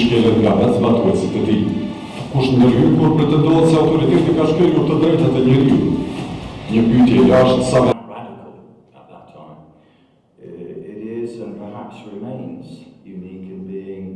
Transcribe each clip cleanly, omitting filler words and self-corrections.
shkelën nga vëzmatuesit e tij. Kush ndërhyr kur pretendohet se autoriteti ka shkelur të drejtat e njeriut. Një pyetje jashtë sa radical at that time. It is and perhaps remains unique in being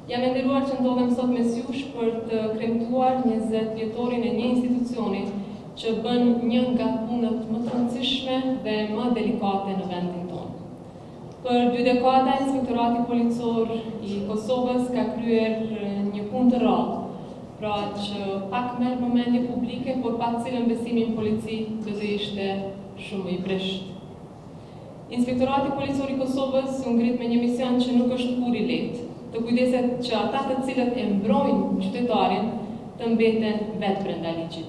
Jam e nderuar që ndodhem sot mes jush për të kremtuar 20 vjetorin e një institucioni që bën një nga punët më të rëndësishme dhe më delikate në vendin tonë. Për 2 dekada, Inspektorati Policor i Kosovës ka kryer një punë të rrallë, pra që pak merr vëmendje publike, por pa të cilën besimi në polici do të ishte shumë i breshtë. Inspektorati Policor i Kosovës u ngrit me një mision që nuk është kur i lehtë, të kujdeset që ata të cilët e mbrojnë qytetarin të mbeten vetë brenda ligjit.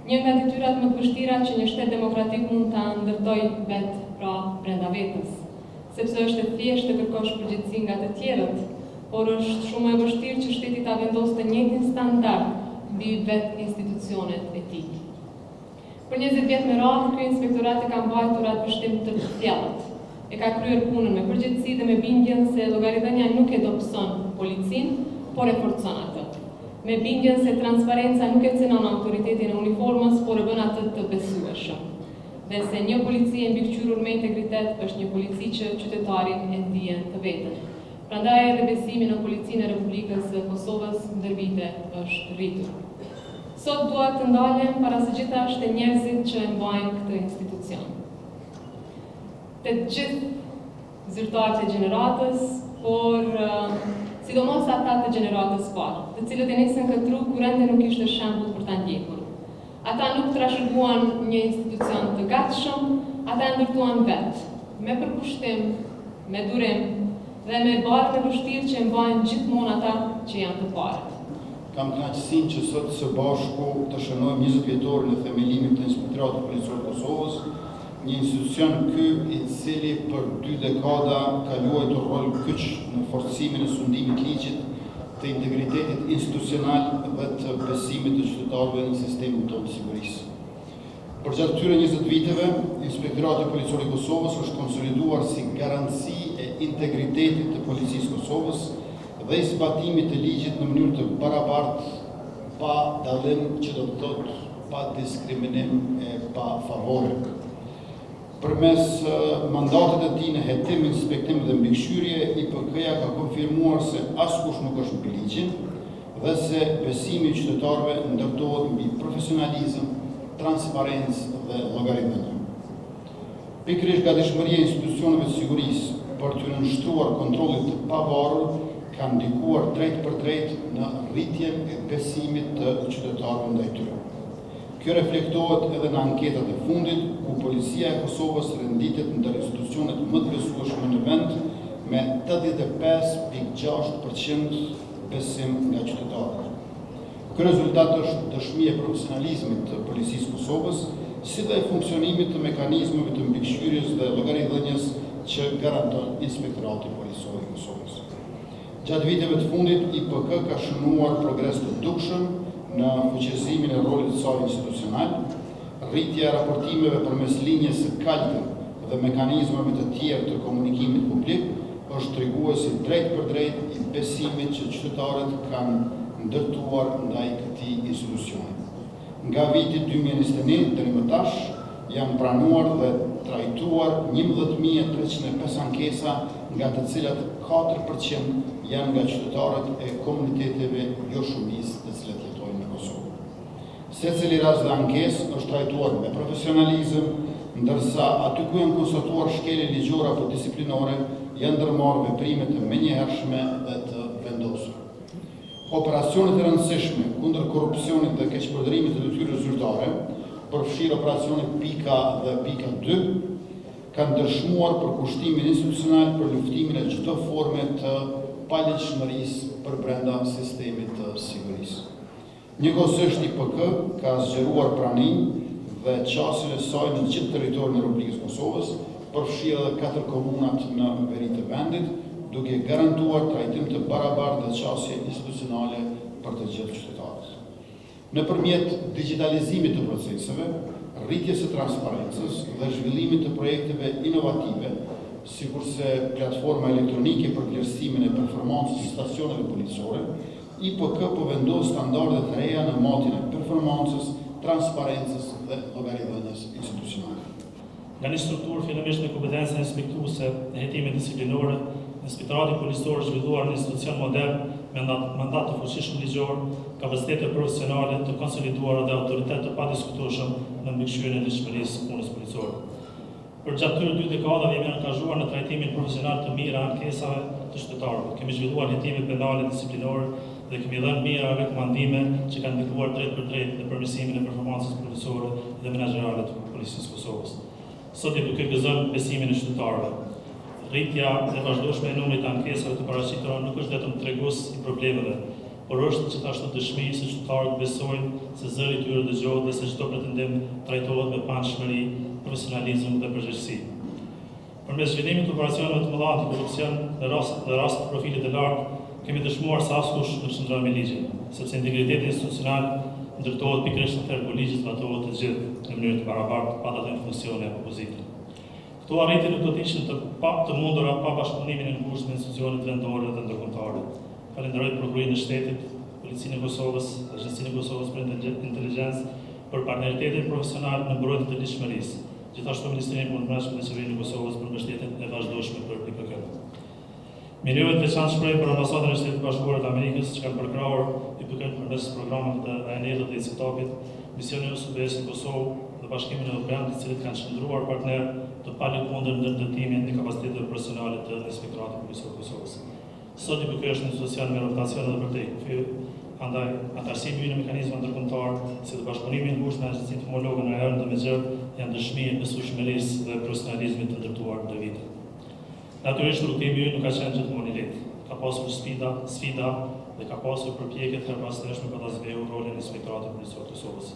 Një nga detyrat më të vështira që një shtet demokratik mund ta ndërtojë vetë pra brenda vetës, sepse është e thjeshtë të kërkosh përgjegjësi nga të tjerët, por është shumë e vështirë që shteti ta vendosë të njëjtin standard mbi vetë institucionet e tij. Për 20 vjet me radhë, ky inspektorat ka mbajtur atë vështim të thjellët. E ka kryer punën me përgjegjësi dhe me bindjen se llogaridhënia nuk e dobëson policinë, por e forcon atë. Me bindjen se transparenca nuk e cënon autoritetin e uniformës, por e bën atë të besueshëm. Dhe se një polici e mbikëqyrur me integritet është një polici që qytetarin e ndihen të vetën. Prandaj edhe besimi në policinë e Republikës së Kosovës ndër vite është rritur. Sot dua të ndalem para së gjithashtë njerëzit që e mbajnë këtë institucion. Të gjithë zyrtarët e gjeneratës, por sidomos ata të gjeneratës parë, të cilët e nisën këtë rrugë kur ende nuk ishte shembull për ta ndjekur. Ata nuk trashëguan një institucion të gatshëm, ata e ndërtuan vetë, me përkushtim, me durim dhe me barë të vështirë që mbajnë gjithmonë ata që janë të parët. Kam kënaqësinë që sot së bashku të shënojmë 20 vjetorin e themelimit të Inspektoratit Policor të Kosovës, një institucion i cili për 2 dekada ka luajtur rol kyç në forcimin e sundimit ligjit, të integritetit institucional dhe të besimit të qytetarëve në sistemin tonë të sigurisë. Përgjatë këtyre 20 viteve, Inspektorati Policor i Kosovës është konsoliduar si garanci e integritetit të policisë Kosovës dhe i zbatimit të ligjit në mënyrë të barabartë, pa dallim, që do të thotë pa diskriminim e pa favore. Përmes mandatit e tij në hetim, inspektim dhe mbikëqyrje, IPK-ja ka konfirmuar se askush nuk është mbi ligjin dhe se besimi i qytetarëve ndërtohet mbi profesionalizëm, transparencë dhe llogaridhënie. Pikërisht gatishmëria e institucioneve të sigurisë për të nënshtruar kontrollit të pavarur ka ndikuar drejt për drejt në rritjen e besimit të qytetarëve ndaj tyre. Kjo reflektohet edhe në anketat e fundit, ku policia e Kosovës renditet ndër institucionet më të besueshme në vend, me 85.6% besim nga qytetarët. Ky rezultat është dëshmi e profesionalizmit të policisë Kosovës, si dhe e funksionimit të mekanizmeve të mbikëqyrjes dhe llogaridhënies që garanton Inspektorati Policor i Kosovës. Gjatë viteve të fundit, IPK ka shënuar progres të dukshëm në fuqësimin e rolit të saj institucional, rritja e raportimeve përmes linjes së kaltër dhe mekanizmave të tjerë të komunikimit publik është treguesi drejt për drejt i besimit që qytetarët kanë ndërtuar ndaj këtij institucioni. Nga viti 2021 deri më tash janë pranuar dhe trajtuar 11.305 ankesa, nga të cilat 4% janë nga qytetarët e komuniteteve jo shumicë të cilat jetojnë në Kosovë. Secili rast dhe ankesë është trajtuar me profesionalizëm, ndërsa aty ku janë konstatuar shkelje ligjore apo disiplinore, janë ndërmarrë veprime të menjëhershme dhe të vendosura. Operacionet e rëndësishme kundër korrupsionit dhe keqpërdërimit të detyrës zyrtare, përfshirë operacionet Pika dhe Pika 2, kanë dëshmuar përkushtimin institucional për luftimin e çdo forme të paligjshmërisë për brenda sistemit të sigurisë. Njëkohësisht IPK ka zgjeruar praninë dhe qasjen e saj në gjithë territorin e Republikës Kosovës, përfshirë edhe 4 komunat në veri të vendit, duke garantuar trajtim të barabartë dhe qasje institucionale për të gjithë qytetarët. Nëpërmjet digitalizimit të proceseve, rritjes së transparencës dhe zhvillimit të projekteve inovative, sikurse platforma elektronike për vlerësimin e performancës së stacioneve policore, IPK po vendos standarde të reja në matjen e performancës, transparencës dhe llogaridhënies institucionale. Nga një strukturë fillimisht me kompetenca inspektuese e hetimit disiplinore, Inspektorati Policor zhvilluar një institucion modern me mandat të fuqishëm ligjor, kapacitete profesionale të konsoliduara dhe autoritet të padiskutueshëm në mbikëqyrjen e ligjshmërisë punës policore. Për gjatë këtyre 2 dekadave jemi angazhuar në trajtimin profesional të mirë ankesave të qytetarëve. Kemi zhvilluar hetime penale disiplinore dhe kemi dhënë mira rekomandime që kanë ndikuar drejt për drejt në përmirësimin e performancës policore dhe menaxherale të Policisë së Kosovës. Sot jemi duke gëzuar besimin e qytetarëve. Rritja e vazhdueshme e numrit të ankesave të paraqitura nuk është vetëm tregues i problemeve, por është gjithashtu dëshmi se qytetarët besojnë se zëri i tyre dëgohet dhe se çdo pretendim trajtohet me panshmëri, profesionalizëm dhe përgjegjësi. Përmes zhvillimit të operacioneve të mëdha antikorrupsion dhe rast të profilit të lartë, kemi dëshmuar se askush nuk shndron me ligjin, sepse integriteti institucional ndërtohet pikërisht në therr ligjit që trajtohet të gjithë në mënyrë të barabartë, pa datën funksione apo pozite. Këto arritje nuk do të ishin të mundura pa bashkëpunimin e ngushtë me institucionet vendore dhe ndërkombëtare. Falenderoj Prokurorinë e Shtetit, Policinë e Kosovës, Agjencinë e Kosovës për Inteligjencë për partneritetin profesional në mbrojtje të ligjshmërisë, gjithashtu Ministrinë e Punëve të Brendshme dhe Qeverinë e Kosovës për mbështetjen e vazhdueshme për IPK. Mirënjohje të veçantë shpreh për Ambasadën e Shtetit Bashkuar të Amerikës që kanë përkrahur IPK-n përmes programeve të ANR-it dhe ICTOP-it, misionin OSBE në Kosovë dhe Bashkimin Evropian, të cilët kanë qëndruar partner të palëkundër në ndërtimin e kapacitetit personale të Inspektoratit Policor të Kosovës. Sot IPK është një institucion me rotacion edhe për të kthyer, andaj antarësimi në mekanizma ndërkombëtar, si dhe bashkëpunimi i ngushtë me agjencitë homologe në herën dhe me gjë janë dëshmi e besueshmërisë dhe profesionalizmit të ndërtuar në vite. Natyrisht rrugtimi ynë nuk ka qenë gjithmonë i lehtë. Ka pasur sfida dhe ka pasur përpjekje të përbashkëteshme për ta zgjuar rolin e Inspektoratit Policor të Kosovës.